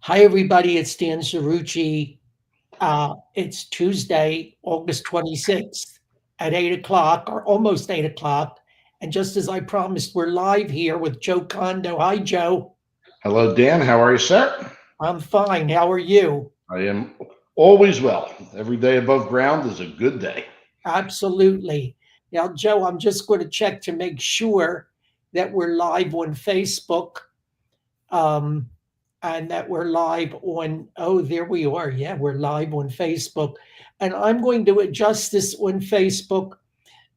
Hi, everybody. It's Dan Cirucci. It's Tuesday, August 26th at 8 o'clock, or almost 8 o'clock. And just as I promised, we're live here with Joe Condo. Hi, Joe. Hello, Dan. How are you, sir? I'm fine. How are you? I am always well. Every day above ground is a good day. Absolutely. Now, Joe, I'm just going to check to make sure that we're live on Facebook. Um, and that we're live on, oh, there we are. Yeah, we're live on Facebook. And I'm going to adjust this on Facebook.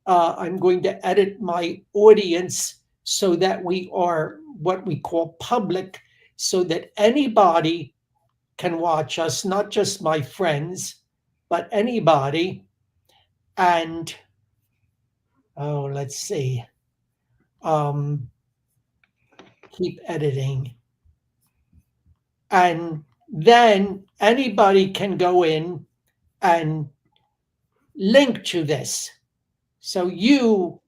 I'm going to edit my audience so that we are what we call public, so that anybody can watch us, not just my friends, but anybody. And oh, let's see. Um, keep editing. And then anybody can go in and link to this. So you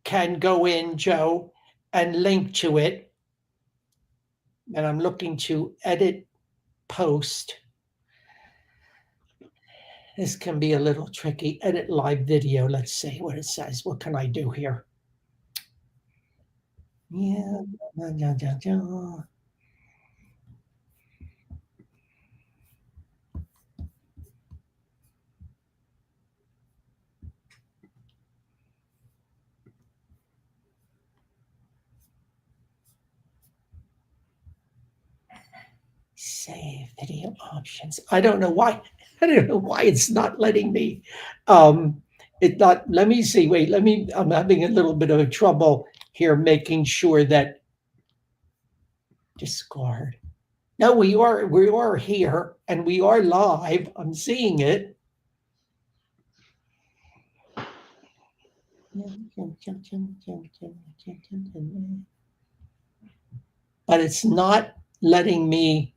can go in, Joe, and link to it. And I'm looking to edit post. This can be a little tricky. Edit live video. Let's see what it says. What can I do here? Yeah. Save video options. I don't know why. I don't know why it's not letting me. It not. Let me see. Wait. Let me. I'm having a little bit of trouble here, making sure that discard. No, we are here and we are live. I'm seeing it. But it's not letting me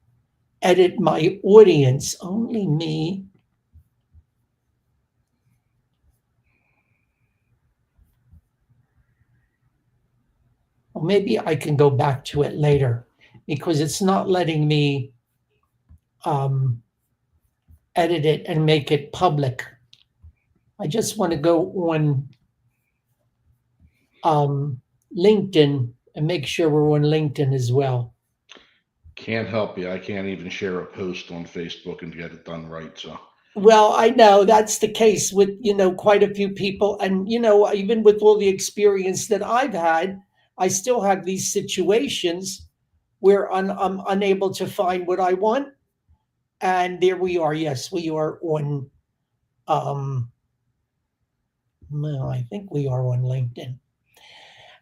edit my audience, only me. Well, maybe I can go back to it later because it's not letting me um, edit it and make it public. I just want to go on LinkedIn and make sure we're on LinkedIn as well. Can't help you. I can't even share a post on Facebook and get it done right. So, Well, I know that's the case with, quite a few people. And, even with all the experience that I've had, I still have these situations where I'm unable to find what I want. And there we are. Yes, we are on, um, well, I think we are on LinkedIn.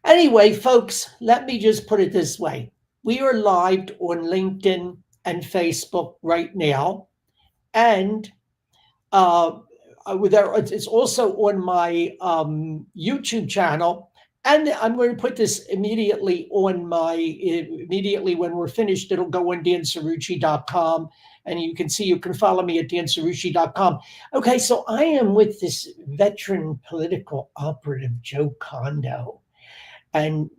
Anyway, folks, let me just put it this way. We are live on LinkedIn and Facebook right now. And uh, it's also on my YouTube channel. And I'm going to put this immediately when we're finished, it'll go on dancerucci.com. And you can follow me at dancerucci.com. Okay, so I am with this veteran political operative, Joe Condo. And,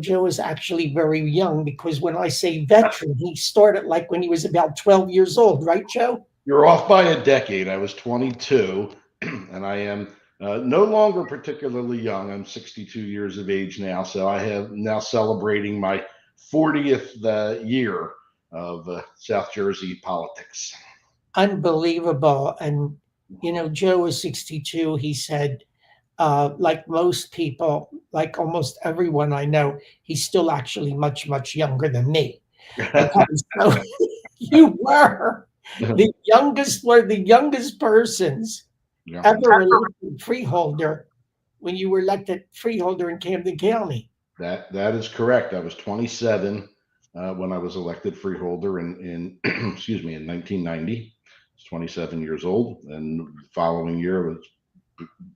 Joe is actually very young because when I say veteran, he started like when he was about 12 years old, right, Joe? you're off by a decade. I was 22, and I am no longer particularly young. I'm 62 years of age now. So, I have now celebrating my 40th year of South Jersey politics. Unbelievable. And, Joe is 62. He said, like most people, like almost everyone I know, he's still actually much, much younger than me. Okay, so you were the youngest persons Yeah. ever elected freeholder when you were elected freeholder in Camden County. That is correct. I was 27 when I was elected freeholder in excuse me, in 1990. I was 27 years old, and the following year was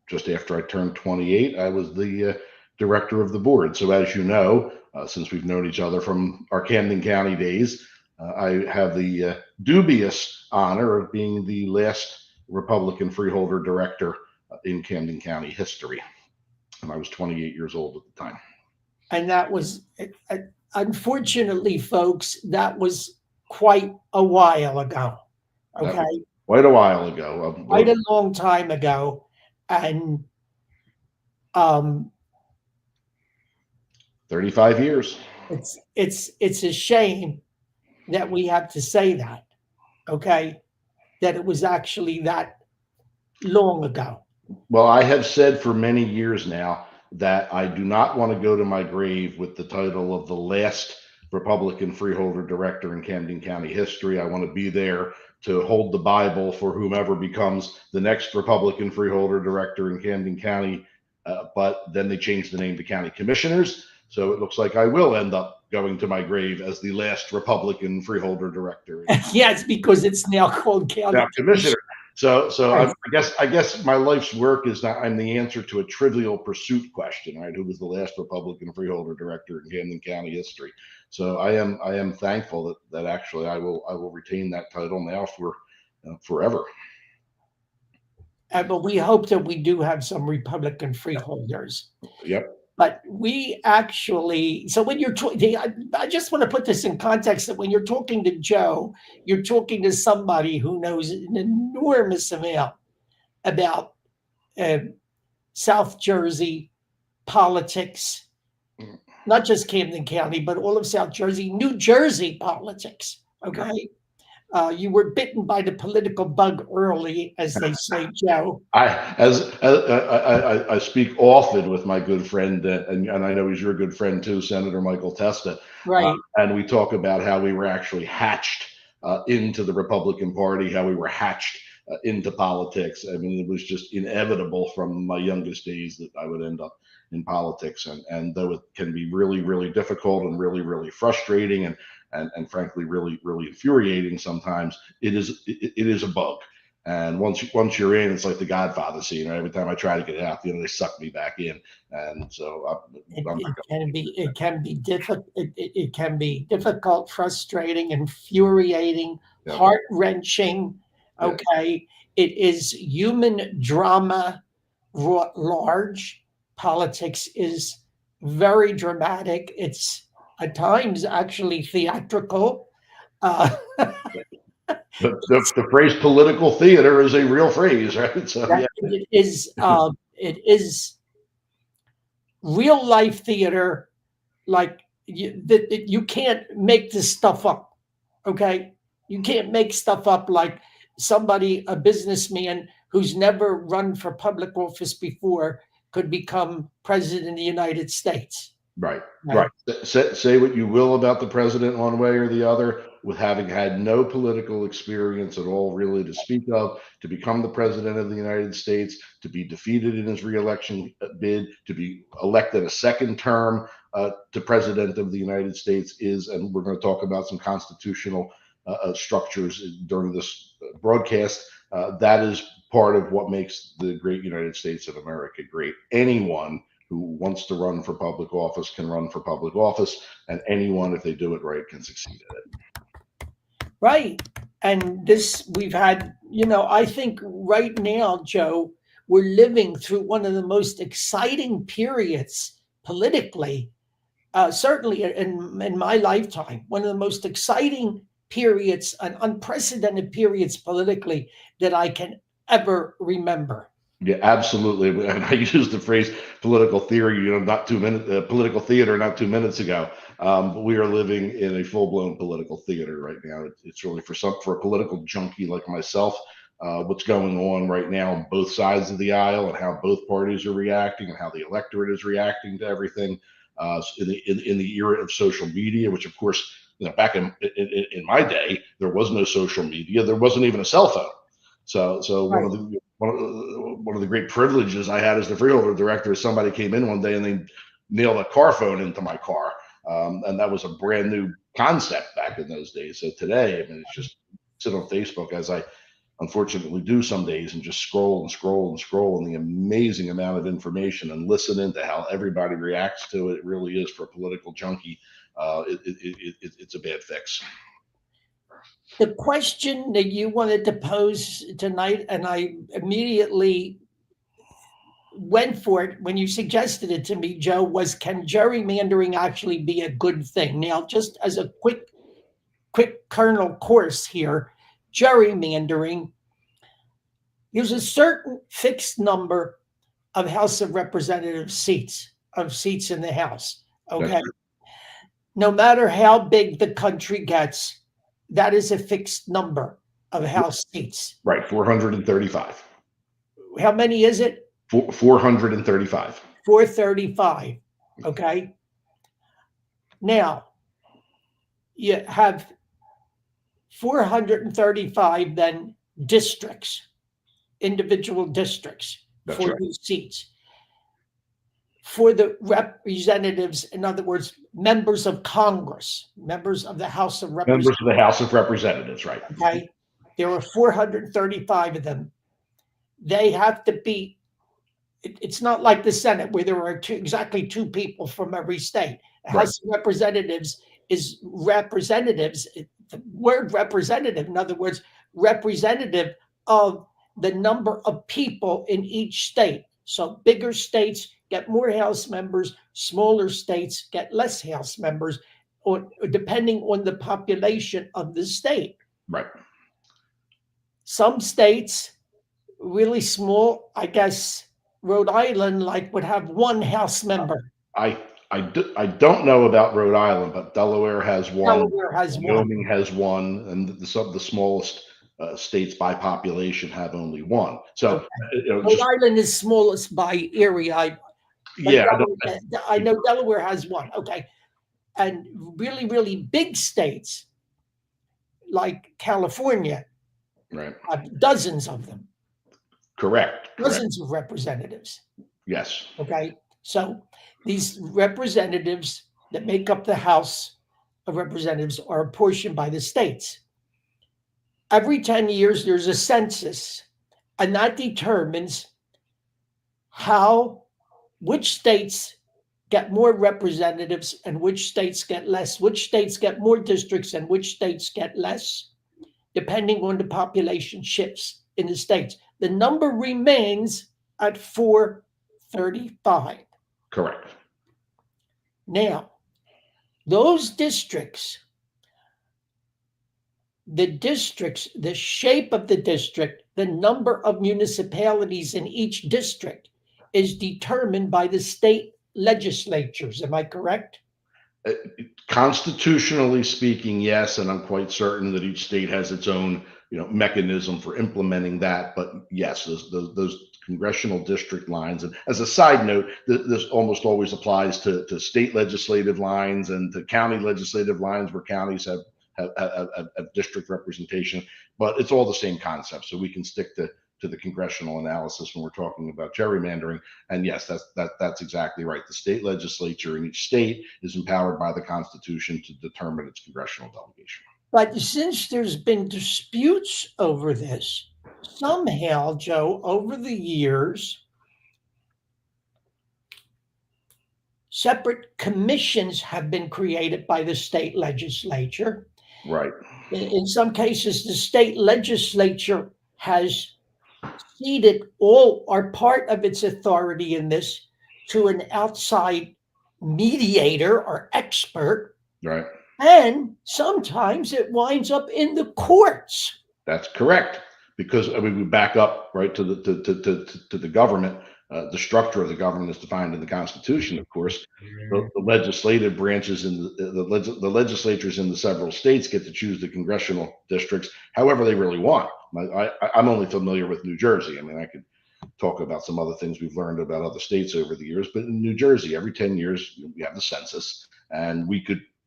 just after I turned 28. I was the director of the board. So, as you know, since we've known each other from our Camden County days, I have the dubious honor of being the last Republican freeholder director in Camden County history, and I was 28 years old at the time. And that was, unfortunately, folks, that was quite a while ago. That was Okay, quite a while ago. quite a long time ago, and um, 35 years. it's a shame that we have to say that. Okay, that it was actually that long ago. Well, I have said for many years now that I do not want to go to my grave with the title of the last Republican freeholder director in Camden County history. I want to be there to hold the Bible for whomever becomes the next Republican freeholder director in Camden County. But then they changed the name to county commissioners. So it looks like I will end up going to my grave as the last Republican freeholder director. Yes, because it's now called Now, county commissioner. commission. So Yes. I guess my life's work is that I'm the answer to a Trivial Pursuit question, right? Who was the last Republican freeholder director in Camden County history? So I am thankful that actually I will retain that title now for forever. But we hope that we do have some Republican freeholders. Yep. But we actually, so when you're talking, I just want to put this in context that when you're talking to Joe, you're talking to somebody who knows an enormous amount about uh, South Jersey politics, not just Camden County, but all of South Jersey, New Jersey politics. Okay. You were bitten by the political bug early, as they say, Joe. I speak often with my good friend, and I know he's your good friend too, Senator Michael Testa, Right. and we talk about how we were actually hatched into the Republican Party, how we were hatched into politics. I mean, it was just inevitable from my youngest days that I would end up in politics, and though it can be really, really difficult and really, really frustrating and frankly really, really infuriating sometimes, it is a bug. And once you're in, it's like the Godfather scene. Right? Every time I try to get out, they suck me back in, and so I'm It not can be difficult. It can be difficult, frustrating, infuriating, yeah, heart wrenching. yeah, Okay, it is human drama wrought large. Politics is very dramatic. It's at times actually theatrical. Uh, the phrase political theater is a real phrase, right? So that yeah, it is real life theater. Like you can't make this stuff up. Okay, you can't make stuff up like somebody, a businessman who's never run for public office before, could become president of the United States. right, Right. right. Say what you will about the president one way or the other, with having had no political experience at all, really, to speak of, to become the president of the United States, to be defeated in his reelection bid, to be elected a second term to president of the United States is, and we're going to talk about some constitutional structures during this broadcast. That is part of what makes the great United States of America great. Anyone who wants to run for public office can run for public office, and anyone, if they do it right, can succeed at it. Right. And this, we've had, I think right now, Joe, we're living through one of the most exciting periods politically, certainly in my lifetime, one of the most exciting periods and unprecedented periods politically that I can ever remember. Yeah, absolutely. And I used the phrase political theory, not 2 minutes, political theater, not 2 minutes ago. But we are living in a full blown political theater right now. It's really for a political junkie like myself. What's going on right now on both sides of the aisle and how both parties are reacting and how the electorate is reacting to everything. In the era of social media, which of course, back in my day, there was no social media. There wasn't even a cell phone. So Right. one of the great privileges I had as the freeholder director is somebody came in one day and they nailed a car phone into my car, and that was a brand new concept back in those days. So today, I mean, it's just sit on Facebook as I unfortunately do some days and just scroll and scroll and scroll, and the amazing amount of information and listen into how everybody reacts to it. It really is for a political junkie. It's a bad fix. The question that you wanted to pose tonight, and I immediately went for it when you suggested it to me, Joe, was can gerrymandering actually be a good thing? Now, just as a quick quick kernel course here. Gerrymandering. There's a certain fixed number of House of Representatives seats, in the House. That's Okay. No matter how big the country gets, that is a fixed number of House seats. right. 435. How many is it? 435. 435. Okay. Now, you have 435 then districts, individual districts That's for right. these seats. For the representatives, in other words, members of Congress, members of the House of Members Representatives. of the House of Representatives, right. Okay. There are 435 of them. They have to be, it's not like the Senate where there are exactly two people from every state. The Right. House of Representatives is representatives. The word representative, in other words, representative of the number of people in each state. So bigger states get more House members, smaller states get less House members, or depending on the population of the state. Right. Some states, really small, I guess Rhode Island would have one House member. I don't know about Rhode Island, but Delaware has one. Delaware has one. Wyoming has one, and the smallest states by population have only one. So, Rhode Island is smallest by area. yeah, I know Delaware has one. Okay. And really, really big states like California right. have dozens of them. Correct. Dozens of representatives. Yes. Okay. So these representatives that make up the House of Representatives are apportioned by the states. Every 10 years, there's a census, and that determines which states get more representatives and which states get less, which states get more districts and which states get less, depending on the population shifts in the states. The number remains at 435. Correct. Now, those districts, the shape of the district, the number of municipalities in each district is determined by the state legislatures. Am I correct? Constitutionally speaking, yes, and I'm quite certain that each state has its own, mechanism for implementing that. But yes, those congressional district lines. And as a side note, this almost always applies to state legislative lines and to county legislative lines where counties have district representation. But it's all the same concept. So we can stick to the congressional analysis when we're talking about gerrymandering. And yes, that's exactly right. The state legislature in each state is empowered by the Constitution to determine its congressional delegation. But since there's been disputes over this, somehow, Joe, over the years, separate commissions have been created by the state legislature. Right. In some cases, the state legislature has ceded all or part of its authority in this to an outside mediator or expert. Right. And sometimes it winds up in the courts. That's correct. Because we back up right to the government. The structure of the government is defined in the Constitution, of course. The legislative branches and the legislatures in the several states get to choose the congressional districts however they really want. I'm only familiar with New Jersey. I mean, I could talk about some other things we've learned about other states over the years, but in New Jersey, every 10 years, we have the census, and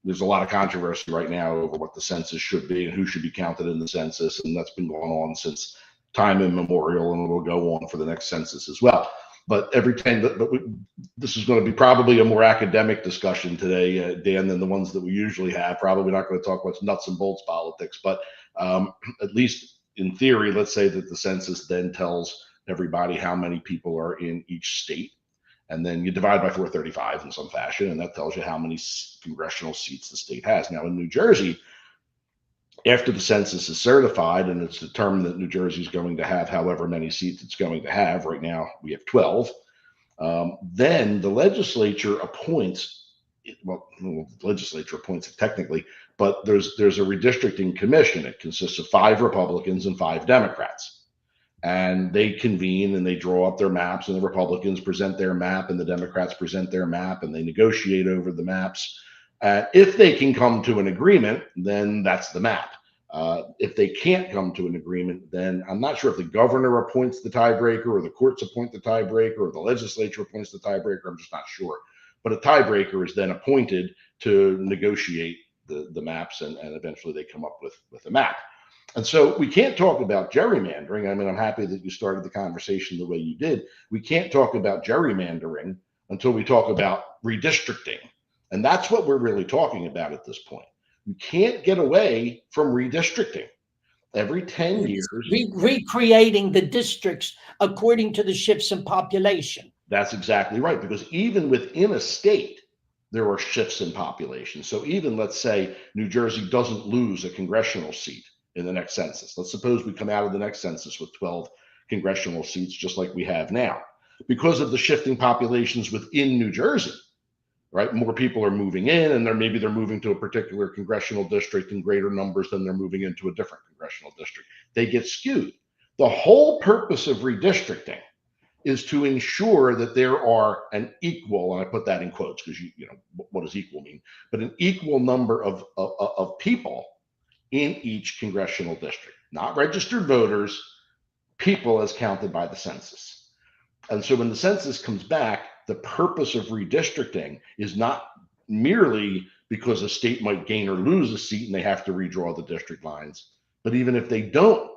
there's a lot of controversy right now over what the census should be and who should be counted in the census. And that's been going on since time immemorial, and it'll go on for the next census as well. But this is going to be probably a more academic discussion today, Dan, than the ones that we usually have. Probably not going to talk about nuts and bolts politics, but at least in theory, let's say that the census then tells everybody how many people are in each state. And then you divide by 435 in some fashion, and that tells you how many congressional seats the state has. Now, in New Jersey, after the census is certified and it's determined that New Jersey is going to have however many seats it's going to have, right now we have 12, then the legislature appoints, the legislature appoints it technically, but there's a redistricting commission. It consists of 5 Republicans and 5 Democrats, and they convene and they draw up their maps, and the Republicans present their map and the Democrats present their map, and they negotiate over the maps. If they can come to an agreement, then that's the map. If they can't come to an agreement, then I'm not sure if the governor appoints the tiebreaker or the courts appoint the tiebreaker or the legislature appoints the tiebreaker. I'm just not sure. But a tiebreaker is then appointed to negotiate the maps, and eventually they come up with a map. And so we can't talk about gerrymandering. I mean, I'm happy that you started the conversation the way you did. We can't talk about gerrymandering until we talk about redistricting. And that's what we're really talking about at this point. We can't get away from redistricting. Every 10 years. Recreating the districts according to the shifts in population. That's exactly right, because even within a state, there are shifts in population. So even, let's say, New Jersey doesn't lose a congressional seat in the next census. Let's suppose we come out of the next census with 12 congressional seats, just like we have now. Because of the shifting populations within New Jersey, right? More people are moving in, and maybe they're moving to a particular congressional district in greater numbers than they're moving into a different congressional district. They get skewed. The whole purpose of redistricting is to ensure that there are an equal, and I put that in quotes because you know what does equal mean, but an equal number of people in each congressional district, not registered voters, people as counted by the census. And so when the census comes back, the purpose of redistricting is not merely because a state might gain or lose a seat and they have to redraw the district lines, but even if they don't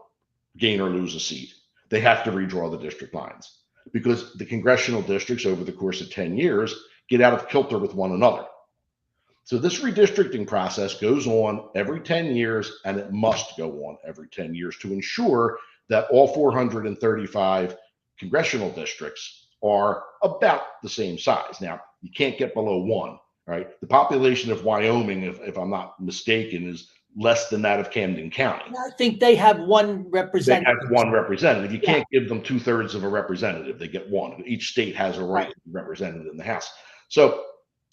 gain or lose a seat, they have to redraw the district lines, because the congressional districts over the course of 10 years get out of kilter with one another. So this redistricting process goes on every 10 years, and it must go on every 10 years to ensure that all 435 congressional districts are about the same size. Now, you can't get below 1, right? The population of Wyoming, if I'm not mistaken, is less than that of Camden County. I think they have 1 representative. They have 1 representative. You can't give them 2/3 of a representative. They get 1. Each state has a right to be represented in the House. So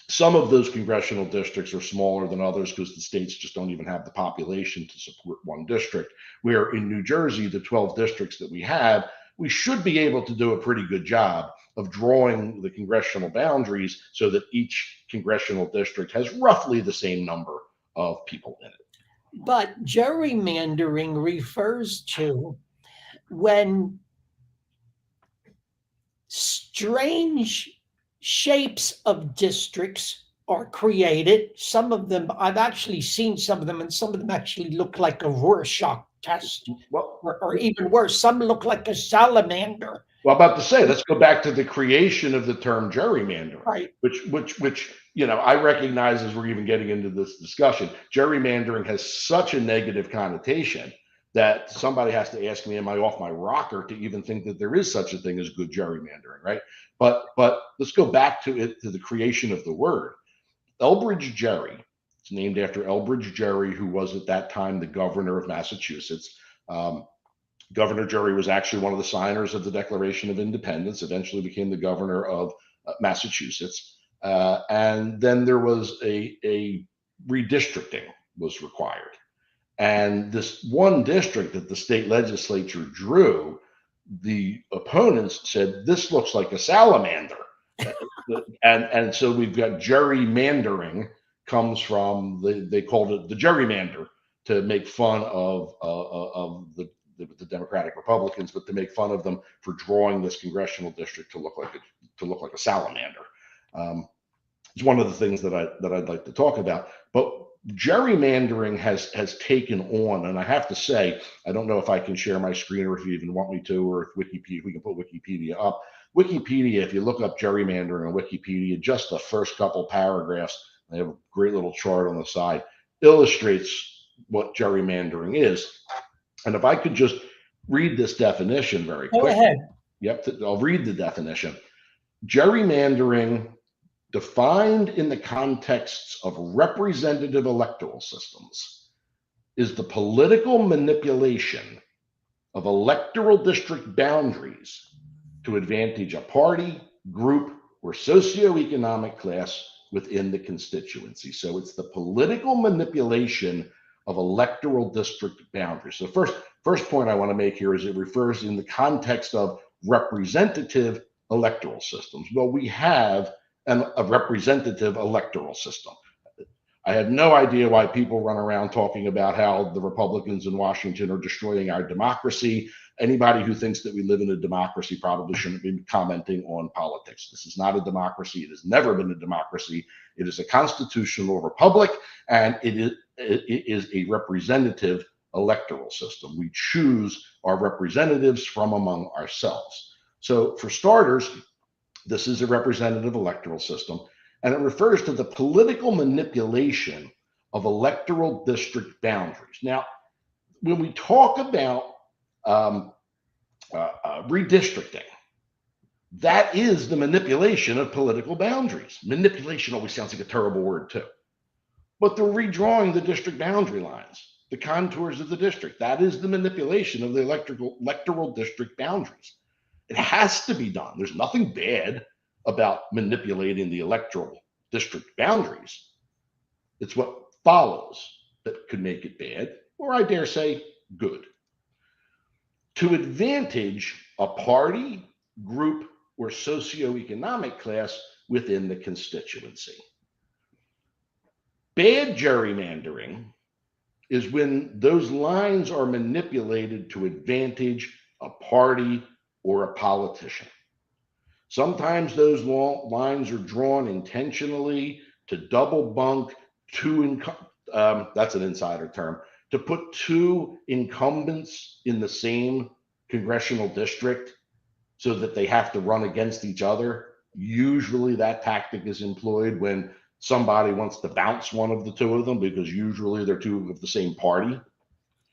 some of those congressional districts are smaller than others because the states just don't even have the population to support 1 district. Where in New Jersey, the 12 districts that we have, we should be able to do a pretty good job of drawing the congressional boundaries so that each congressional district has roughly the same number of people in it. But gerrymandering refers to when strange shapes of districts are created. Some of them, I've actually seen some of them, and some of them actually look like a Rorschach test, or even worse, some look like a salamander. Well, I'm about to say, let's go back to the creation of the term gerrymandering, right? Which I recognize as we're even getting into this discussion. Gerrymandering has such a negative connotation that somebody has to ask me, am I off my rocker to even think that there is such a thing as good gerrymandering, right? But let's go back to the creation of the word. Elbridge Gerry, it's named after Elbridge Gerry, who was at that time the governor of Massachusetts. Governor Gerry was actually one of the signers of the Declaration of Independence, eventually became the governor of Massachusetts. And then there was a redistricting was required. And this 1 district that the state legislature drew, the opponents said, this looks like a salamander. and so we've got gerrymandering comes from, they called it the gerrymander to make fun of the Democratic Republicans, but to make fun of them for drawing this congressional district to look like a salamander. It's one of the things that I'd like to talk about. But gerrymandering has taken on, and I have to say, I don't know if I can share my screen or if you even want me to, or if Wikipedia, we can put Wikipedia up. Wikipedia, if you look up gerrymandering on Wikipedia, just the first couple paragraphs, they have a great little chart on the side, illustrates what gerrymandering is. And if I could just read this definition very quickly. Go ahead. Yep, I'll read the definition. Gerrymandering, defined in the contexts of representative electoral systems, is the political manipulation of electoral district boundaries to advantage a party, group, or socioeconomic class within the constituency. So it's the political manipulation of electoral district boundaries. So first point I want to make here is it refers in the context of representative electoral systems. Well, we have a representative electoral system. I have no idea why people run around talking about how the Republicans in Washington are destroying our democracy. Anybody who thinks that we live in a democracy probably shouldn't be commenting on politics. This is not a democracy. It has never been a democracy. It is a constitutional republic, and it is a representative electoral system. We choose our representatives from among ourselves. So for starters, this is a representative electoral system, and it refers to the political manipulation of electoral district boundaries. Now, when we talk about redistricting, that is the manipulation of political boundaries. Manipulation always sounds like a terrible word too. But they're redrawing the district boundary lines, the contours of the district. That is the manipulation of the electoral district boundaries. It has to be done. There's nothing bad about manipulating the electoral district boundaries. It's what follows that could make it bad, or I dare say good. To advantage a party, group, or socioeconomic class within the constituency. Bad gerrymandering is when those lines are manipulated to advantage a party or a politician. Sometimes those lines are drawn intentionally to double bunk that's an insider term, to put two incumbents in the same congressional district so that they have to run against each other. Usually that tactic is employed when somebody wants to bounce one of the two of them, because usually they're two of the same party.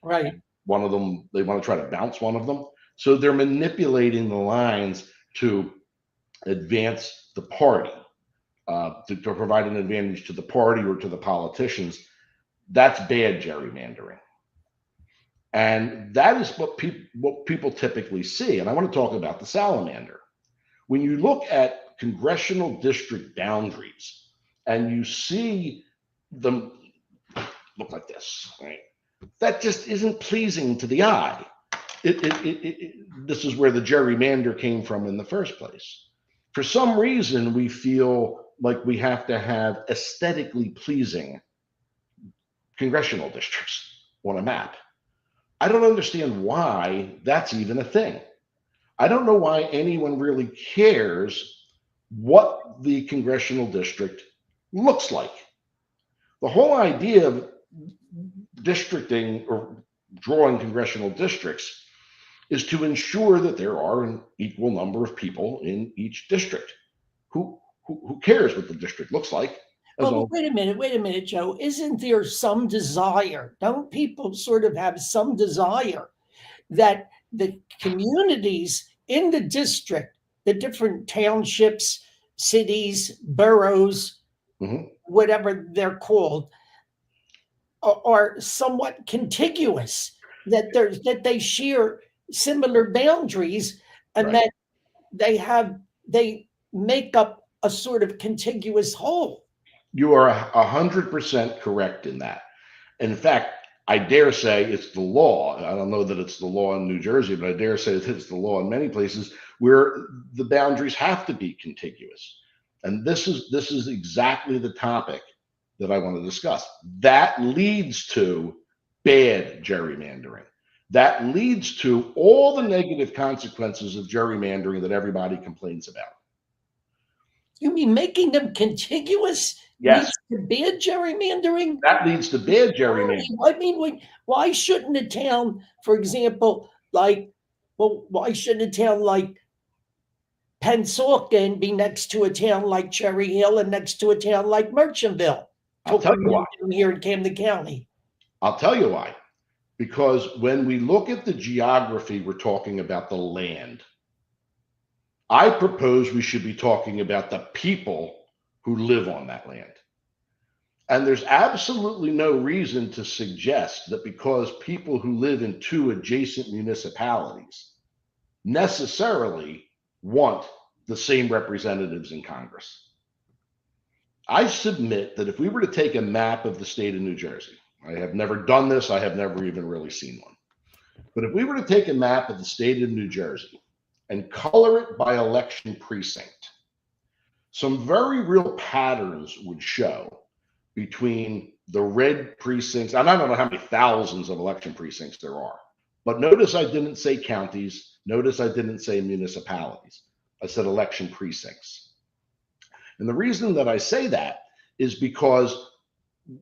Right. One of them, they want to try to bounce one of them. So they're manipulating the lines to advance the party, to provide an advantage to the party or to the politicians. That's bad gerrymandering. And that is what people typically see. And I want to talk about the salamander. When you look at congressional district boundaries and you see them look like this, right? That just isn't pleasing to the eye. This is where the gerrymander came from in the first place. For some reason, we feel like we have to have aesthetically pleasing congressional districts on a map. I don't understand why that's even a thing. I don't know why anyone really cares what the congressional district looks like. The whole idea of districting or drawing congressional districts is to ensure that there are an equal number of people in each district. Who cares what the district looks like? Well, wait a minute, Joe. Isn't there some desire? Don't people sort of have some desire that the communities in the district, the different townships, cities, boroughs, whatever they're called, are somewhat contiguous, that they share similar boundaries, and Right. that they make up a sort of contiguous whole? You are 100% correct in that. In fact, I dare say it's the law. I don't know that it's the law in New Jersey, but I dare say that it's the law in many places where the boundaries have to be contiguous. And this is exactly the topic that I want to discuss. That leads to bad gerrymandering. That leads to all the negative consequences of gerrymandering that everybody complains about. You mean making them contiguous? Yes. Leads to bad gerrymandering? That leads to bad gerrymandering. I mean, why shouldn't a town, for example, why shouldn't a town like Pennsauken be next to a town like Cherry Hill and next to a town like Merchantville? I'll tell you why. Here in Camden County. I'll tell you why. Because when we look at the geography, we're talking about the land. I propose we should be talking about the people who live on that land. And there's absolutely no reason to suggest that because people who live in two adjacent municipalities necessarily want the same representatives in Congress. I submit that if we were to take a map of the state of New Jersey, I have never done this, I have never even really seen one. But if we were to take a map of the state of New Jersey and color it by election precinct, some very real patterns would show between the red precincts. And I don't know how many thousands of election precincts there are, but notice I didn't say counties. Notice I didn't say municipalities. I said election precincts. And the reason that I say that is because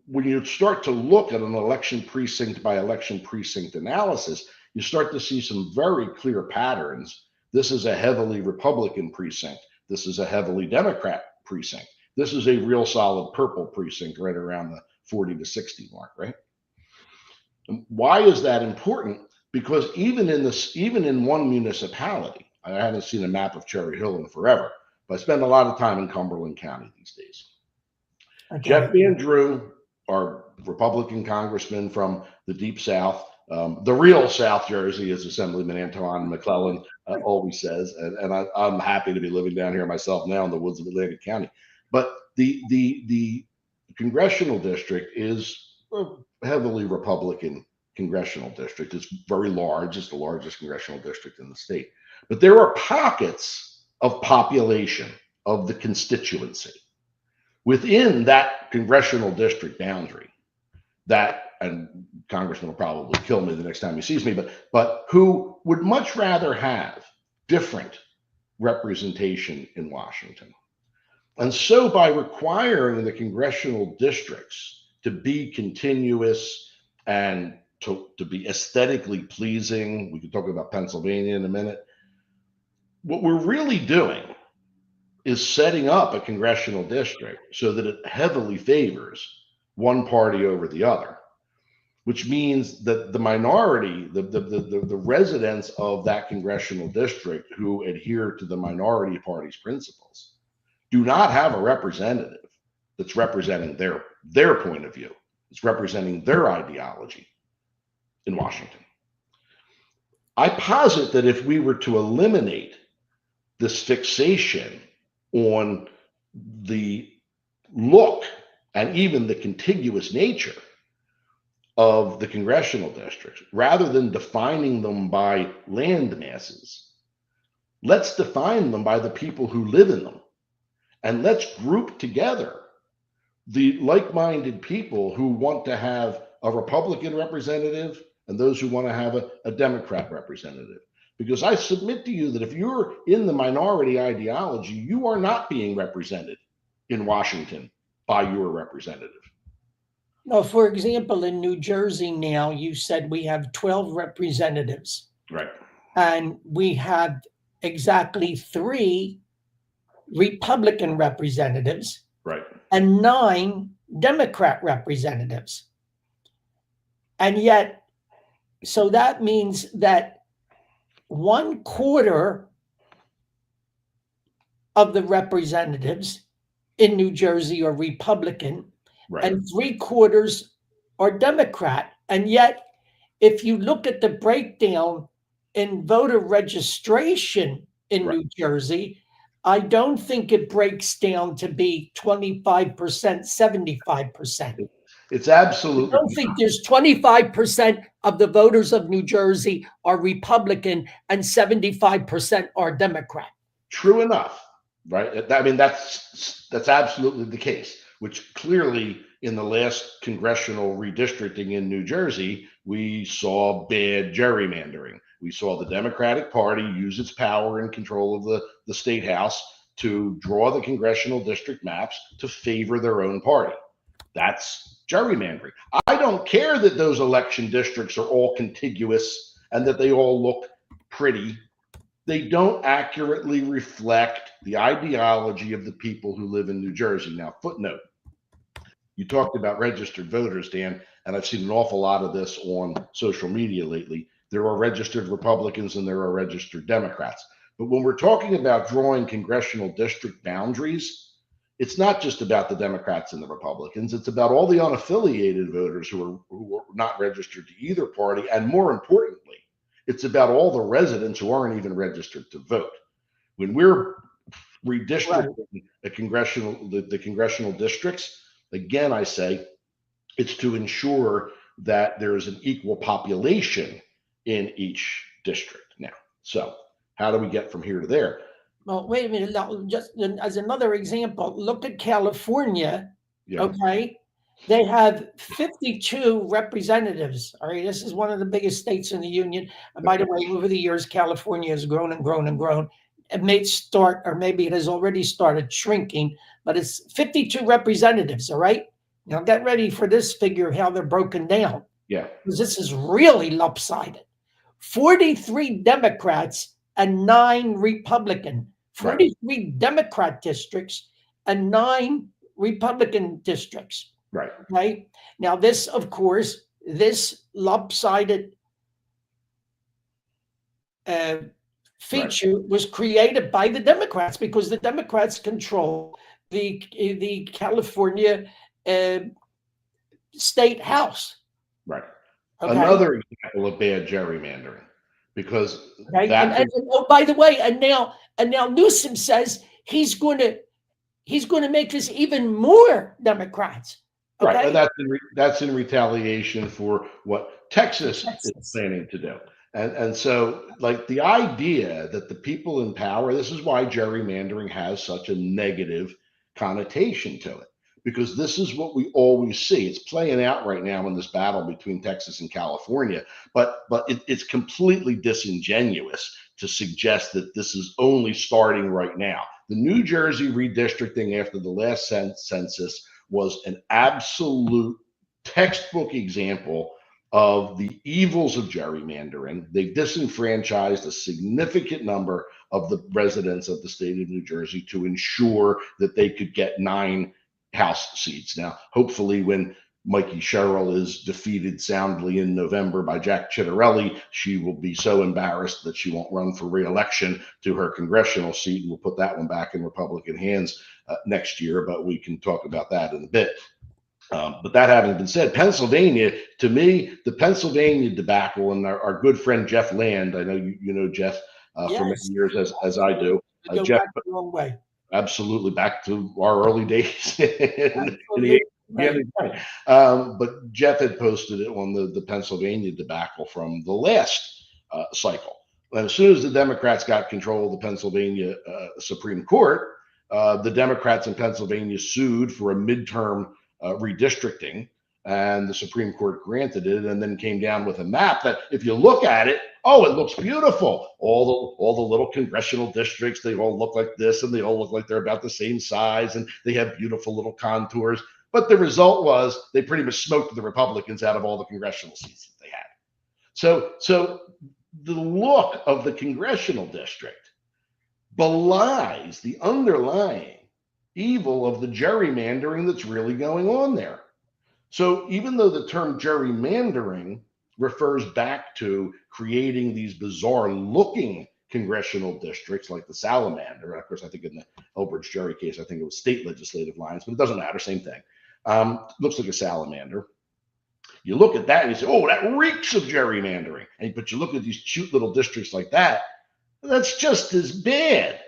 when you start to look at an election precinct by election precinct analysis, you start to see some very clear patterns. This is a heavily Republican precinct. This is a heavily Democrat precinct. This is a real solid purple precinct right around the 40 to 60 mark, right? And why is that important? Because even in one municipality, I haven't seen a map of Cherry Hill in forever, but I spend a lot of time in Cumberland County these days. Okay. Jeff Van Drew, our Republican congressman from the deep South, the real South Jersey, as Assemblyman Antoine McClellan always says, and I'm happy to be living down here myself now in the woods of Atlantic County. But the congressional district is a heavily Republican congressional district. It's very large. It's the largest congressional district in the state. But there are pockets of population of the constituency within that congressional district boundary that, and Congressman will probably kill me the next time he sees me, but who would much rather have different representation in Washington. And so by requiring the congressional districts to be continuous and to be aesthetically pleasing, we can talk about Pennsylvania in a minute, what we're really doing is setting up a congressional district so that it heavily favors one party over the other, which means that the minority, the residents of that congressional district who adhere to the minority party's principles do not have a representative that's representing their point of view. It's representing their ideology in Washington. I posit that if we were to eliminate this fixation on the look and even the contiguous nature of the congressional districts, rather than defining them by land masses, let's define them by the people who live in them. And let's group together the like-minded people who want to have a Republican representative and those who want to have a Democrat representative. Because I submit to you that if you're in the minority ideology, you are not being represented in Washington by your representative. No, for example, in New Jersey now, you said we have 12 representatives. Right. And we have exactly 3 Republican representatives. Right. And 9 Democrat representatives. And yet, so that means that 1/4 of the representatives in New Jersey are Republican, right, and 3/4 are Democrat. And yet, if you look at the breakdown in voter registration in New Jersey, I don't think it breaks down to be 25%, 75%. It's absolutely. I don't think there's 25% of the voters of New Jersey are Republican and 75% are Democrat. True enough, right? I mean, that's absolutely the case, which clearly in the last congressional redistricting in New Jersey, we saw bad gerrymandering. We saw the Democratic Party use its power and control of the state house to draw the congressional district maps to favor their own party. That's gerrymandering. I don't care that those election districts are all contiguous and that they all look pretty. They don't accurately reflect the ideology of the people who live in New Jersey. Now, footnote, you talked about registered voters, Dan, and I've seen an awful lot of this on social media lately. There are registered Republicans and there are registered Democrats. But when we're talking about drawing congressional district boundaries, it's not just about the Democrats and the Republicans. It's about all the unaffiliated voters who are not registered to either party. And more importantly, it's about all the residents who aren't even registered to vote. When we're Right. redistricting the congressional districts, again, I say it's to ensure that there is an equal population in each district now. So how do we get from here to there? Well, wait a minute. Now, just as another example, look at California. Yeah, Okay. They have 52 representatives. All right. This is one of the biggest states in the union. And by the way, over the years, California has grown and grown and grown. It may start, or maybe it has already started shrinking, but it's 52 representatives. All right. Now get ready for this figure, how they're broken down, yeah, because this is really lopsided. 43 Democrats and 9 Republican. right, 43 Democrat districts and 9 Republican districts. right, Okay. Now, this, of course, this lopsided uh, right, feature was created by the Democrats because the Democrats control the California uh, state house. right. Okay. Another example of bad gerrymandering, because Okay. And, that and, was and oh, by the way, and now Newsom says he's going to make this even more Democrats. right, and Okay. that's in retaliation for what Texas is Texas. planning to do. And so, like, the idea that the people in power, this is why gerrymandering has such a negative connotation to it, because this is what we always see. It's playing out right now in this battle between Texas and California, but it's completely disingenuous to suggest that this is only starting right now. The New Jersey redistricting after the last census was an absolute textbook example of the evils of gerrymandering. They disenfranchised a significant number of the residents of the state of New Jersey to ensure that they could get 9 House seats. Now, hopefully, when Mikey Sherrill is defeated soundly in November by Jack Ciattarelli, she will be so embarrassed that she won't run for re-election to her congressional seat, and we'll put that one back in Republican hands next year. But we can talk about that in a bit. But that having been said, Pennsylvania, to me, the Pennsylvania debacle, and our good friend Jeff Land, I know you know Jeff for many Yes. years as I do. We go Jeff, back the wrong way. absolutely back to our early days in the Absolutely right. but Jeff had posted it on the Pennsylvania debacle from the last cycle. And as soon as the Democrats got control of the Pennsylvania Supreme Court, the Democrats in Pennsylvania sued for a midterm redistricting, and the Supreme Court granted it, and then came down with a map that, if you look at it, oh, it looks beautiful. All the little congressional districts, they all look like this, and they all look like they're about the same size, and they have beautiful little contours. But the result was they pretty much smoked the Republicans out of all the congressional seats that they had. So the look of the congressional district belies the underlying evil of the gerrymandering that's really going on there. So even though the term gerrymandering refers back to creating these bizarre looking congressional districts like the salamander, of course, I think in the Elbridge Gerry case, I think it was state legislative lines, but it doesn't matter, same thing. Looks like a salamander. You look at that and you say, oh, that reeks of gerrymandering. But you look at these cute little districts like that, that's just as bad.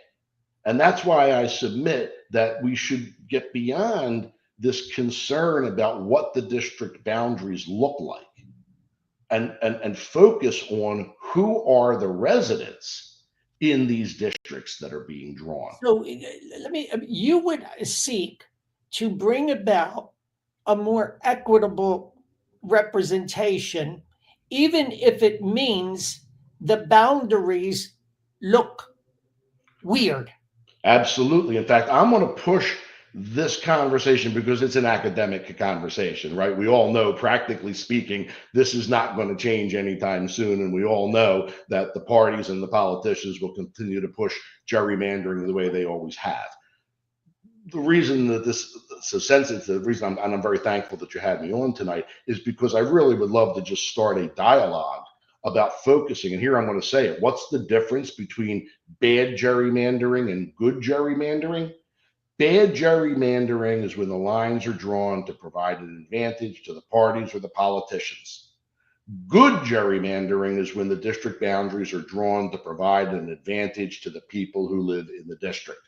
And that's why I submit that we should get beyond this concern about what the district boundaries look like and focus on who are the residents in these districts that are being drawn. So you would seek to bring about a more equitable representation, even if it means the boundaries look weird. Absolutely. In fact, I'm going to push this conversation because it's an academic conversation, right? We all know, practically speaking, this is not going to change anytime soon. And we all know that the parties and the politicians will continue to push gerrymandering the way they always have. The reason that this is so sensitive, the reason I'm very thankful that you had me on tonight, is because I really would love to just start a dialogue about focusing. And here I'm going to say it. What's the difference between bad gerrymandering and good gerrymandering? Bad gerrymandering is when the lines are drawn to provide an advantage to the parties or the politicians. Good gerrymandering is when the district boundaries are drawn to provide an advantage to the people who live in the district.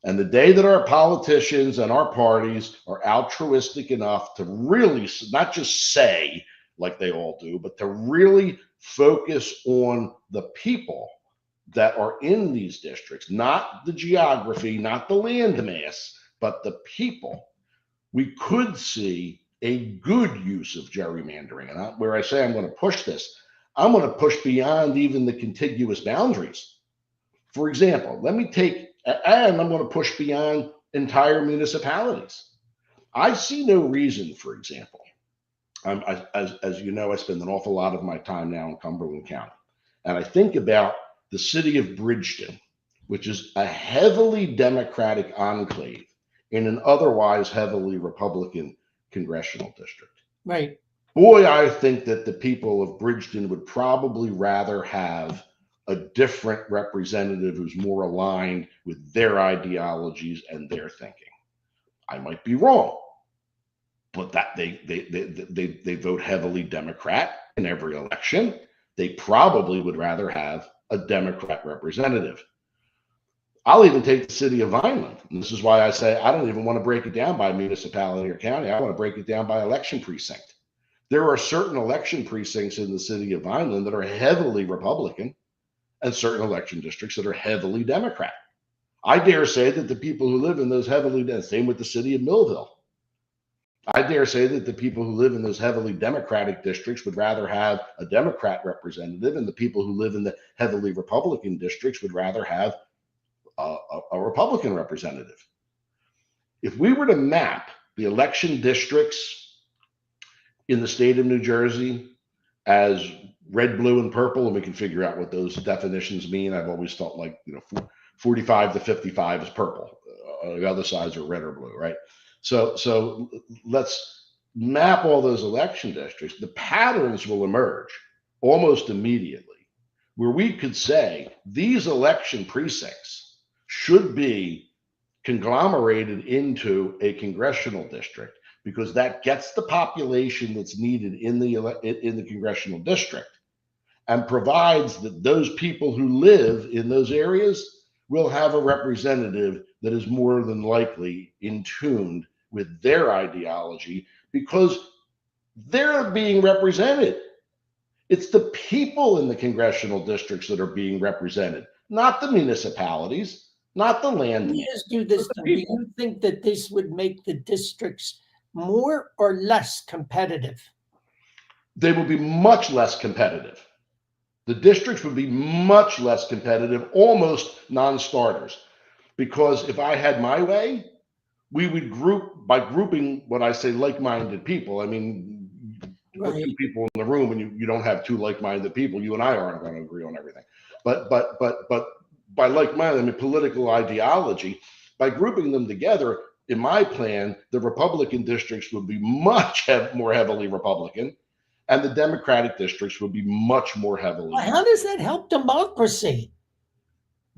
And the day that our politicians and our parties are altruistic enough to really not just say like they all do, but to really focus on the people that are in these districts, not the geography, not the land mass, but the people, we could see a good use of gerrymandering. And where I say I'm going to push this, I'm going to push beyond even the contiguous boundaries. For example, let me take, and I'm going to push beyond entire municipalities. I see no reason, for example, as you know, I spend an awful lot of my time now in Cumberland County. And I think about the city of Bridgeton, which is a heavily Democratic enclave in an otherwise heavily Republican congressional district. Right. Boy, I think that the people of Bridgeton would probably rather have a different representative who's more aligned with their ideologies and their thinking. I might be wrong, but that they vote heavily Democrat in every election. They probably would rather have a Democrat representative. I'll even take the city of Vineland. And this is why I say I don't even want to break it down by municipality or county. I want to break it down by election precinct. There are certain election precincts in the city of Vineland that are heavily Republican and certain election districts that are heavily Democrat. I dare say that the people who live in those heavily, same with the city of Millville. I dare say that the people who live in those heavily Democratic districts would rather have a Democrat representative, and the people who live in the heavily Republican districts would rather have a Republican representative. If we were to map the election districts in the state of New Jersey as red, blue, and purple, and we can figure out what those definitions mean. I've always thought 45 to 55 is purple. The other sides are red or blue, right? So let's map all those election districts. The patterns will emerge almost immediately, where we could say these election precincts should be conglomerated into a congressional district, because that gets the population that's needed in the congressional district and provides that those people who live in those areas will have a representative that is more than likely in tune with their ideology, because they're being represented. It's the people in the congressional districts that are being represented, not the municipalities, not the land. Let me ask you this, though. Do you think that this would make the districts more or less competitive? They will be much less competitive. The districts would be much less competitive, almost non-starters. Because if I had my way, we would group by grouping what I say like-minded people. I mean, put two people in the room and you don't have two like-minded people. You and I aren't going to agree on everything. But by like-minded, I mean political ideology. By grouping them together, in my plan, the Republican districts would be much more heavily Republican, and the Democratic districts would be much more heavily. How does that help democracy?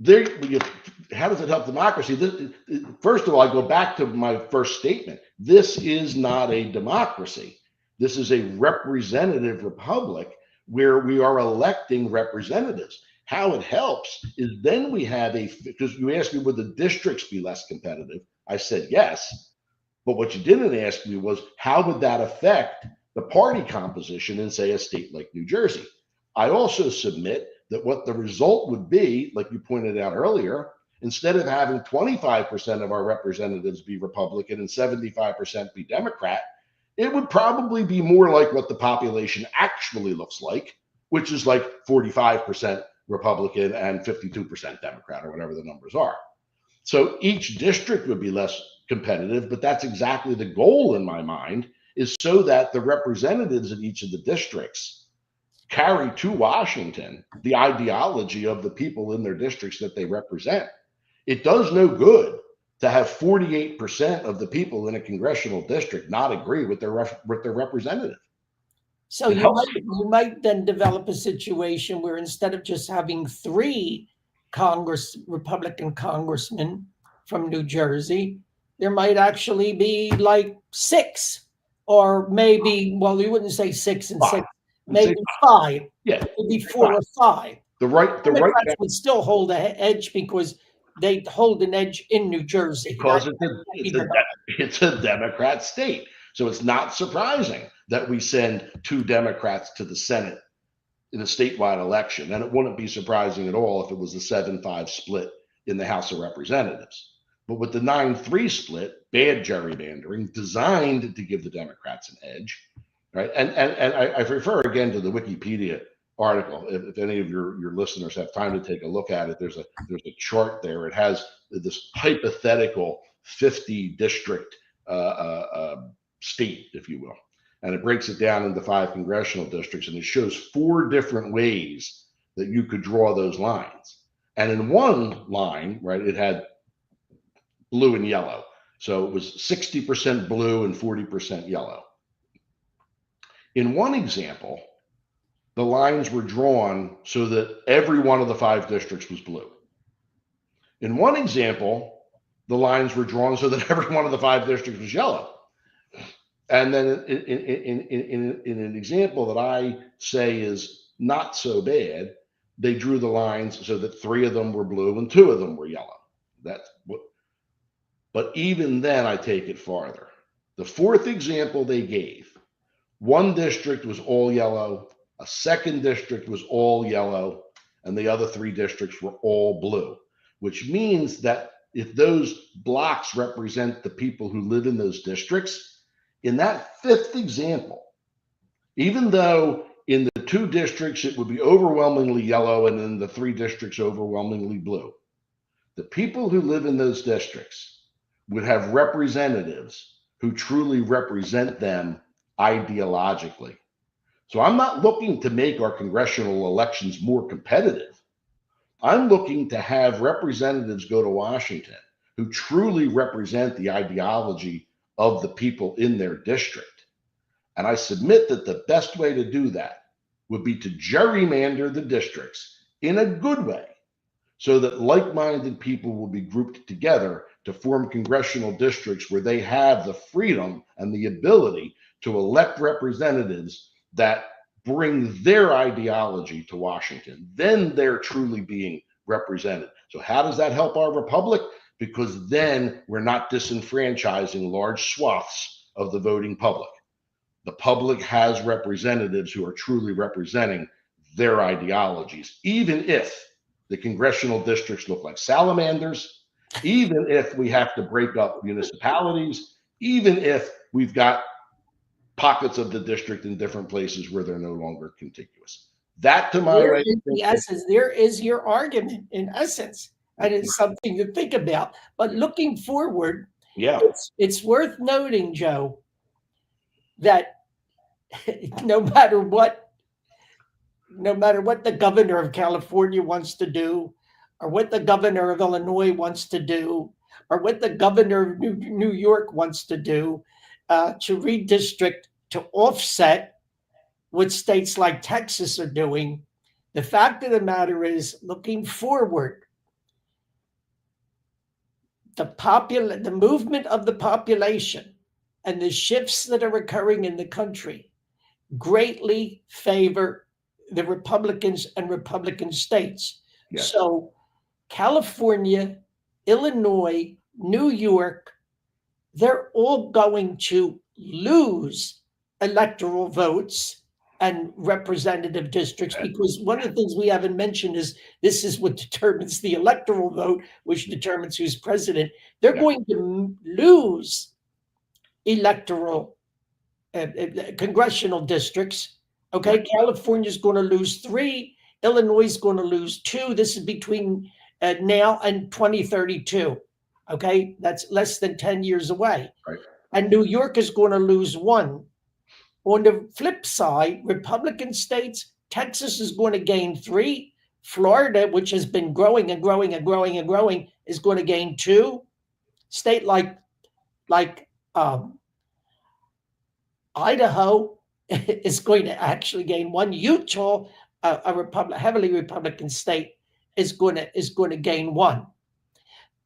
How does it help democracy? First of all, I go back to my first statement. This is not a democracy. This is a representative republic where we are electing representatives. How it helps is then we have because you asked me, would the districts be less competitive? I said yes. But what you didn't ask me was, how would that affect the party composition in, say, a state like New Jersey? I also submit that what the result would be, like you pointed out earlier, instead of having 25% of our representatives be Republican and 75% be Democrat, it would probably be more like what the population actually looks like, which is like 45% Republican and 52% Democrat, or whatever the numbers are. So each district would be less competitive, but that's exactly the goal in my mind, is so that the representatives in each of the districts carry to Washington the ideology of the people in their districts that they represent. It does no good to have 48% of the people in a congressional district not agree with their representative. So you might then develop a situation where instead of just having 3 Republican congressmen from New Jersey, there might actually be like 6, or maybe, well, you wouldn't say 6 and 6, maybe 5. Yeah, maybe 4 or 5. The right Democrats would still hold an edge because they hold an edge in New Jersey. Because it's a Democrat state. So it's not surprising that we send 2 Democrats to the Senate in a statewide election. And it wouldn't be surprising at all if it was a 7-5 split in the House of Representatives. But with the 9-3 split, bad gerrymandering designed to give the Democrats an edge, right? And I refer again to the Wikipedia article. If any of your listeners have time to take a look at it, there's a chart there. It has this hypothetical 50 district state, if you will, and it breaks it down into 5 congressional districts, and it shows 4 different ways that you could draw those lines. And in one line, right, it had blue and yellow. So it was 60% blue and 40% yellow. In one example, the lines were drawn so that every one of the 5 districts was blue. In one example, the lines were drawn so that every one of the 5 districts was yellow. And then in an example that I say is not so bad, they drew the lines so that 3 of them were blue and 2 of them were yellow. That's what. But even then, I take it farther. The 4th example they gave, one district was all yellow, a second district was all yellow, and the other 3 districts were all blue, which means that if those blocks represent the people who live in those districts, in that 5th example, even though in the 2 districts it would be overwhelmingly yellow and in the 3 districts overwhelmingly blue, the people who live in those districts would have representatives who truly represent them ideologically. So I'm not looking to make our congressional elections more competitive. I'm looking to have representatives go to Washington who truly represent the ideology of the people in their district. And I submit that the best way to do that would be to gerrymander the districts in a good way so that like-minded people will be grouped together to form congressional districts where they have the freedom and the ability to elect representatives that bring their ideology to Washington. Then they're truly being represented. So how does that help our republic? Because then we're not disenfranchising large swaths of the voting public. The public has representatives who are truly representing their ideologies, even if the congressional districts look like salamanders, even if we have to break up municipalities, even if we've got pockets of the district in different places where they're no longer contiguous. That, to my way, there is your argument in essence. And it's something to think about. But looking forward, yeah, it's worth noting, Joe, that no matter what the governor of California wants to do, or what the governor of Illinois wants to do, or what the governor of New York wants to do, to redistrict to offset what states like Texas are doing, the fact of the matter is, looking forward, the movement of the population and the shifts that are occurring in the country greatly favor the Republicans and Republican states. Yes. So California, Illinois, New York, they're all going to lose electoral votes and representative districts, because one of the things we haven't mentioned is this is what determines the electoral vote, which determines who's president. They're going to lose electoral congressional districts. Okay, right. California's going to lose 3, Illinois is going to lose 2. This is between now and 2032. Okay, that's less than 10 years away. Right. And New York is going to lose 1. On the flip side, Republican states, Texas is going to gain 3. Florida, which has been growing and growing and growing and growing, is going to gain 2. State like Idaho is going to actually gain 1. Utah, heavily Republican state, is going to gain 1.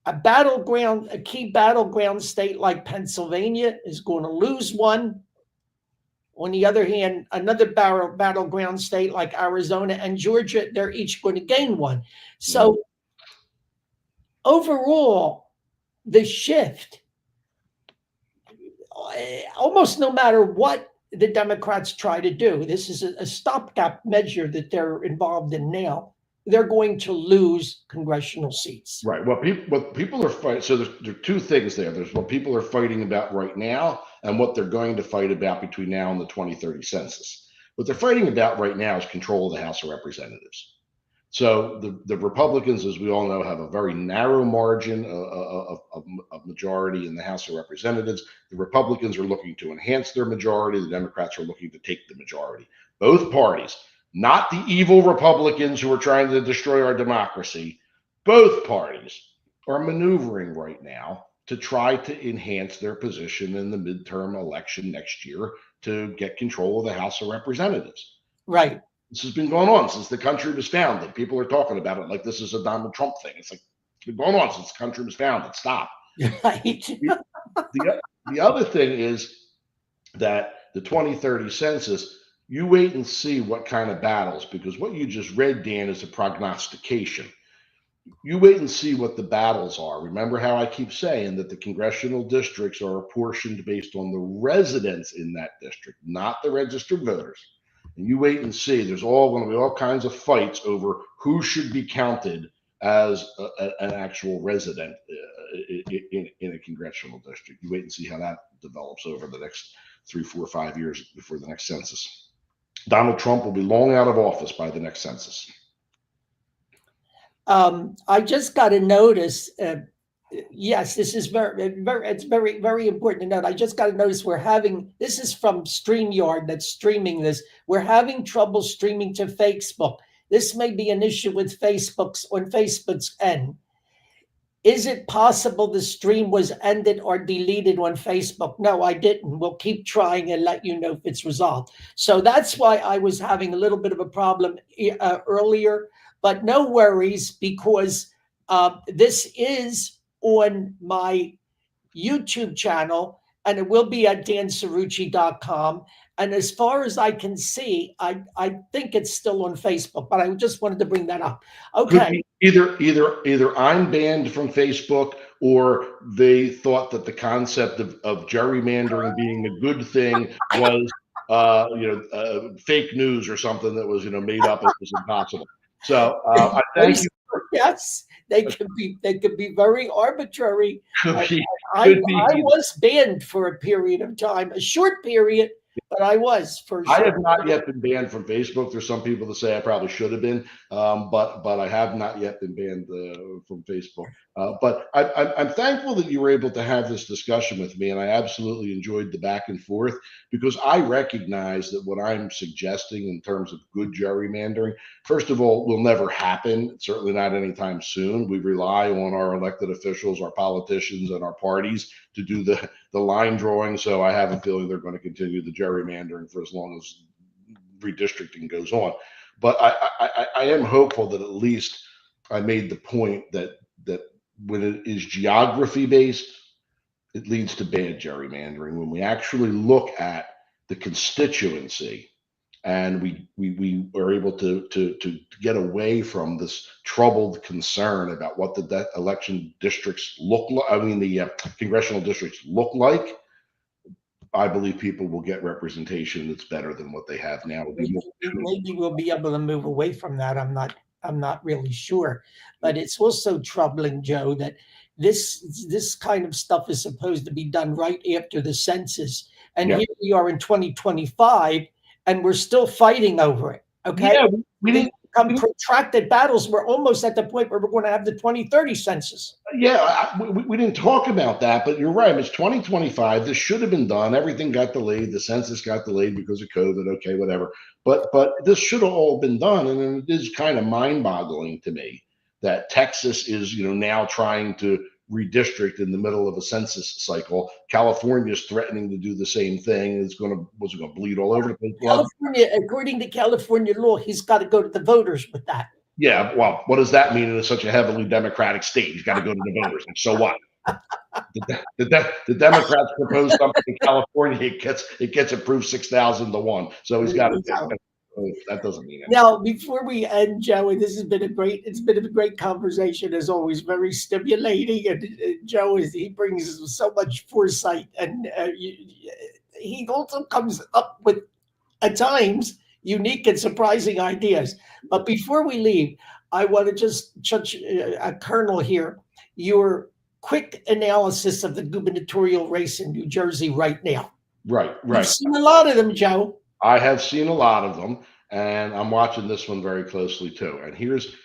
A key battleground state like Pennsylvania is going to lose 1. On the other hand, another battleground state like Arizona and Georgia, they're each going to gain 1. So overall, the shift, almost no matter what the Democrats try to do, this is a stopgap measure that they're involved in now. They're going to lose congressional seats. Right. What people are fighting. So there are two things there. There's what people are fighting about right now, and what they're going to fight about between now and the 2030 census. What they're fighting about right now is control of the House of Representatives. So the Republicans, as we all know, have a very narrow margin of majority in the House of Representatives. The Republicans are looking to enhance their majority. The Democrats are looking to take the majority. Both parties, not the evil Republicans who are trying to destroy our democracy, both parties are maneuvering right now to try to enhance their position in the midterm election next year to get control of the House of Representatives. Right. This has been going on since the country was founded. People are talking about it like this is a Donald Trump thing. It's like it's been going on since the country was founded. Stop. Right. The other thing is that the 2030 census, you wait and see what kind of battles, because what you just read, Dan, is a prognostication. You wait and see what the battles are. Remember how I keep saying that the congressional districts are apportioned based on the residents in that district, not the registered voters. And you wait and see. There's going to be all kinds of fights over who should be counted as an actual resident in a congressional district. You wait and see how that develops over the next 3, 4, 5 years before the next census. Donald Trump will be long out of office by the next census. I just got a notice. Yes, this is it's very important to note. I just got a notice this is from StreamYard that's streaming this. We're having trouble streaming to Facebook. This may be an issue with on Facebook's end. Is it possible the stream was ended or deleted on Facebook? No, I didn't. We'll keep trying and let you know if it's resolved. So that's why I was having a little bit of a problem earlier, but no worries, because this is on my YouTube channel, and it will be at dancirucci.com. And as far as I can see, I think it's still on Facebook, but I just wanted to bring that up. Okay. Either I'm banned from Facebook, or they thought that the concept of gerrymandering being a good thing was fake news or something that was made up and was impossible. So I thank you. Yes, they could be very arbitrary. I was banned for a period of time, a short period, but I was for sure. I have not yet been banned from Facebook. There's some people that say I probably should have been, but I have not yet been banned from Facebook. But I'm thankful that you were able to have this discussion with me, and I absolutely enjoyed the back and forth, because I recognize that what I'm suggesting in terms of good gerrymandering, first of all, will never happen. Certainly not anytime soon. We rely on our elected officials, our politicians, and our parties to do the line drawing. So I have a feeling they're going to continue the gerrymandering for as long as redistricting goes on. But I am hopeful that at least I made the point that when it is geography based, it leads to bad gerrymandering. When we actually look at the constituency, and we are able to get away from this troubled concern about what the election districts look like. I mean, the congressional districts look like. I believe people will get representation that's better than what they have now. Maybe we'll be able to move away from that. I'm not really sure, but it's also troubling, Joe, that this kind of stuff is supposed to be done right after the census, and here we are in 2025. And we're still fighting over it. Okay. Yeah, we didn't come protracted battles. We're almost at the point where we're going to have the 2030 census. Yeah, we didn't talk about that, but you're right. It's 2025. This should have been done. Everything got delayed. The census got delayed because of COVID. Okay, whatever. But this should have all been done. And it is kind of mind-boggling to me that Texas is now trying to redistrict in the middle of a census cycle. California is threatening to do the same thing. Was it going to bleed all over the place? California, according to California law, he's got to go to the voters with that. Yeah, well, what does that mean in such a heavily Democratic state? He's got to go to the voters. And so what? The Democrats propose something in California, it gets approved 6,000 to 1. So he's got to. that doesn't mean anything. Now, before we end, Joe, and this has been it's been a great conversation as always, very stimulating. And Joe he brings so much foresight, and he also comes up with at times unique and surprising ideas. But before we leave, I want to just touch a kernel here. Your quick analysis of the gubernatorial race in New Jersey right now. Right, You've right. seen a lot of them, Joe. I have seen a lot of them, and I'm watching this one very closely too. And here's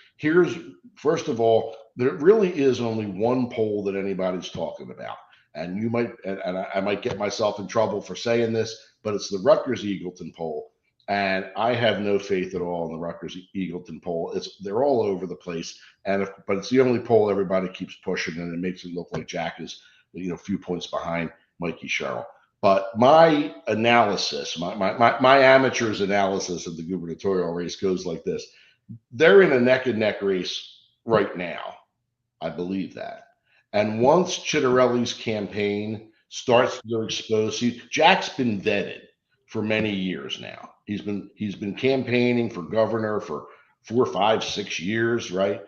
first of all, there really is only one poll that anybody's talking about, and you might and I might get myself in trouble for saying this, but it's the Rutgers Eagleton poll, and I have no faith at all in the Rutgers Eagleton poll. They're all over the place, but it's the only poll everybody keeps pushing, and it makes it look like Jack is a few points behind Mikey Sherrill. But my analysis, my amateur's analysis of the gubernatorial race goes like this. They're in a neck and neck race right now. I believe that. And once Chitterelli's campaign starts to expose, Jack's been vetted for many years now. He's been campaigning for governor for 4, 5, 6 years, right?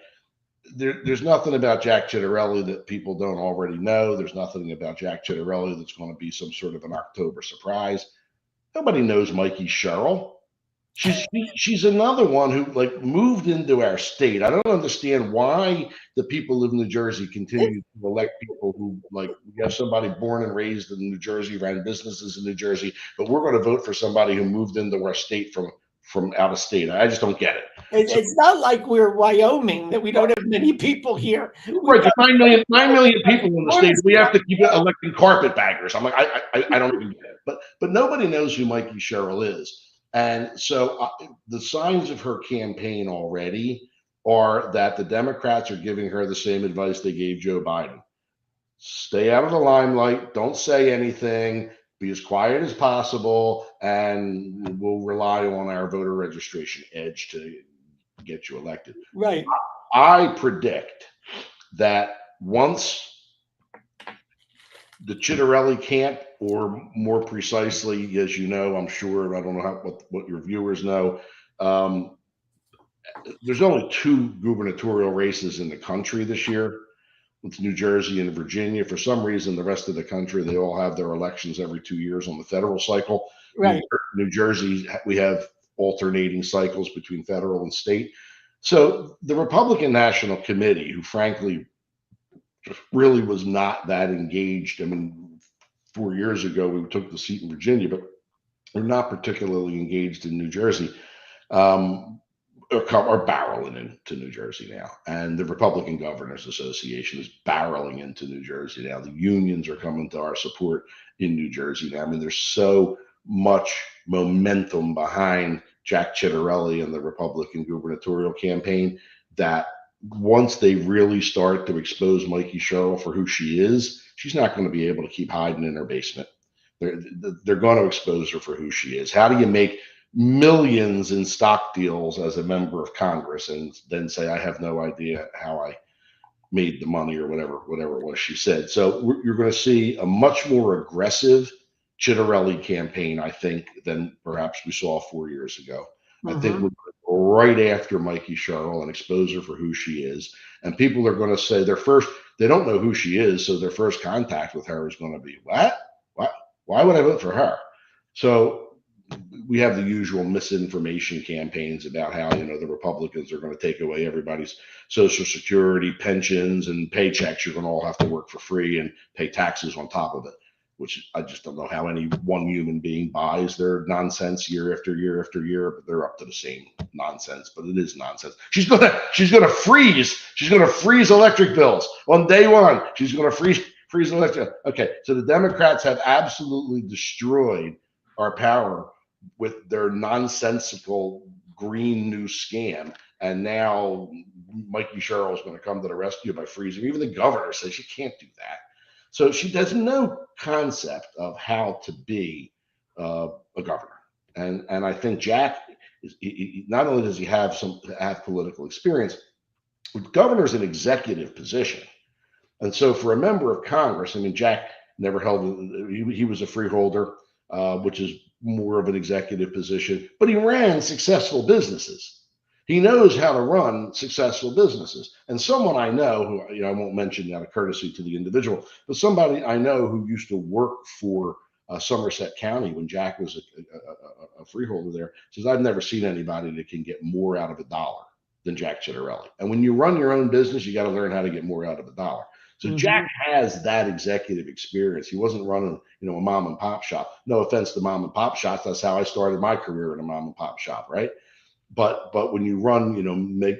There's nothing about Jack Chitterelli that people don't already know. There's nothing about Jack Chitterelli that's going to be some sort of an October surprise. Nobody knows Mikey Sherrill. She's another one who moved into our state. I don't understand why the people of New Jersey continue to elect people who we have somebody born and raised in New Jersey, ran businesses in New Jersey, but we're going to vote for somebody who moved into our state from out of state. I just don't get it. It's not like we're Wyoming that we don't have many people here. Right, there's 9 million people in the state. We have to keep electing carpetbaggers. I'm like, I don't even get it. But nobody knows who Mikey Sherrill is. And so the signs of her campaign already are that the Democrats are giving her the same advice they gave Joe Biden. Stay out of the limelight. Don't say anything. Be as quiet as possible. And we'll rely on our voter registration edge to get you elected. Right. I predict that once the Chitterelli camp, or more precisely, as you know, I'm sure, I don't know what your viewers know, there's only 2 gubernatorial races in the country this year. It's New Jersey and Virginia. For some reason, the rest of the country, they all have their elections every 2 years on the federal cycle. Right. New Jersey, we have alternating cycles between federal and state. So the Republican National Committee, who frankly really was not that engaged. I mean, 4 years ago, we took the seat in Virginia, but we're not particularly engaged in New Jersey, are barreling into New Jersey now. And the Republican Governors Association is barreling into New Jersey now. The unions are coming to our support in New Jersey now. I mean, there's so much momentum behind Jack Chitterelli and the Republican gubernatorial campaign that once they really start to expose Mikey Sherrill for who she is, she's not going to be able to keep hiding in her basement. They're going to expose her for who she is. How do you make millions in stock deals as a member of Congress and then say, I have no idea how I made the money, or whatever it was she said? So you're going to see a much more aggressive Chitterelli campaign, I think, than perhaps we saw 4 years ago. I think we're right after Mikey Sherrill and expose her for who she is. And people are going to say they don't know who she is, so their first contact with her is going to be, what? Why would I vote for her? So we have the usual misinformation campaigns about how, the Republicans are going to take away everybody's Social Security, pensions, and paychecks. You're going to all have to work for free and pay taxes on top of it, which I just don't know how any one human being buys their nonsense year after year after year. But they're up to the same nonsense. But it is nonsense. She's gonna freeze electric bills on day one. She's gonna freeze electric. Okay, so the Democrats have absolutely destroyed our power with their nonsensical green new scam. And now Mikey Sherrill is going to come to the rescue by freezing. Even the governor says you can't do that. So she has no concept of how to be a governor. And I think Jack not only does he have political experience, but governor's an executive position. And so for a member of Congress, I mean, Jack never held, he was a freeholder, which is more of an executive position, but he ran successful businesses. He knows how to run successful businesses. And someone I know who, I won't mention out of courtesy to the individual, but somebody I know who used to work for Somerset County when Jack was a freeholder there, says, I've never seen anybody that can get more out of a dollar than Jack Cirucci. And when you run your own business, you got to learn how to get more out of a dollar. So Jack has that executive experience. He wasn't running, a mom and pop shop. No offense to mom and pop shops. That's how I started my career in a mom and pop shop, right? But when you run, make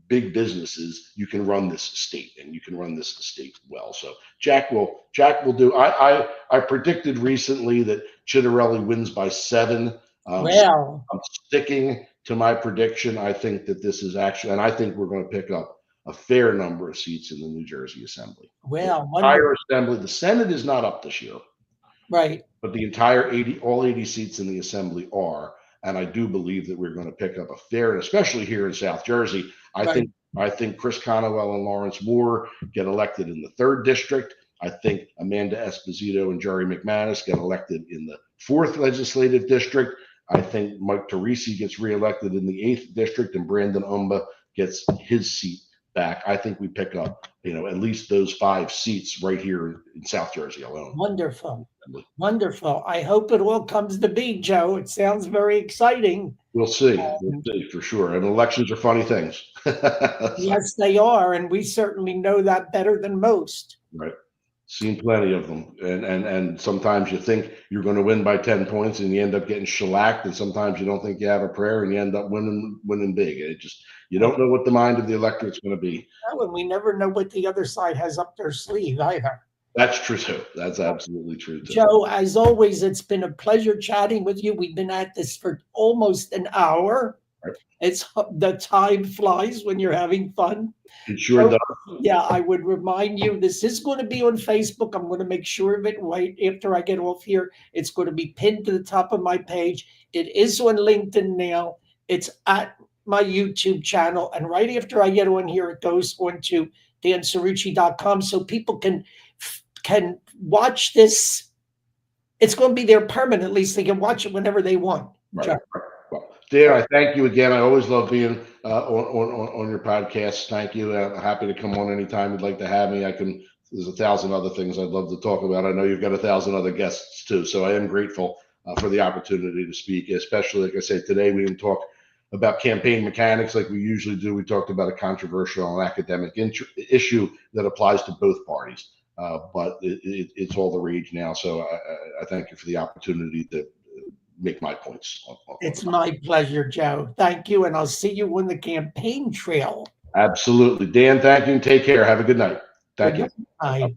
big businesses, you can run this estate, and you can run this estate well. So Jack will do. I predicted recently that Cirucci wins by 7. Well, I'm sticking to my prediction. I think that this is actually, and I think we're going to pick up a fair number of seats in the New Jersey Assembly. well, the entire Assembly. The Senate is not up this year, right? But the entire all 80 seats in the Assembly are. And I do believe that we're going to pick up a fair, and especially here in South Jersey. I think Chris Conowell and Lawrence Moore get elected in the 3rd district. I think Amanda Esposito and Jerry McManus get elected in the 4th legislative district. I think Mike Teresi gets reelected in the 8th district, and Brandon Umba gets his seat back. I think we pick up, at least those 5 seats right here in South Jersey alone. Wonderful. Wonderful. I hope it all comes to be, Joe. It sounds very exciting. We'll see. We'll see for sure. And elections are funny things. Yes, they are. And we certainly know that better than most. Right. Seen plenty of them. And sometimes you think you're going to win by 10 points and you end up getting shellacked. And sometimes you don't think you have a prayer and you end up winning big. You don't know what the mind of the electorate's going to be. No, and we never know what the other side has up their sleeve either. That's true too. That's absolutely true too. Joe, as always, it's been a pleasure chatting with you. We've been at this for almost an hour. Right. The time flies when you're having fun. It sure does. Yeah, I would remind you, this is going to be on Facebook. I'm going to make sure of it right after I get off here. It's going to be pinned to the top of my page. It is on LinkedIn now. It's at my YouTube channel. And right after I get on here, it goes on to dancirucci.com so people can watch this. It's going to be there permanently, so they can watch it whenever they want. Right. Well, Dan, I thank you again. I always love being on your podcast. Thank you. I'm happy to come on anytime you'd like to have me. There's 1,000 other things I'd love to talk about. I know you've got 1,000 other guests too, so I am grateful for the opportunity to speak. Especially, like I said, today we didn't talk about campaign mechanics like we usually do. We talked about a controversial and academic issue that applies to both parties. But it's all the rage now. So I thank you for the opportunity to make my points. It's my pleasure, Joe. Thank you. And I'll see you on the campaign trail. Absolutely. Dan, thank you. And take care. Have a good night. Thank you. Bye.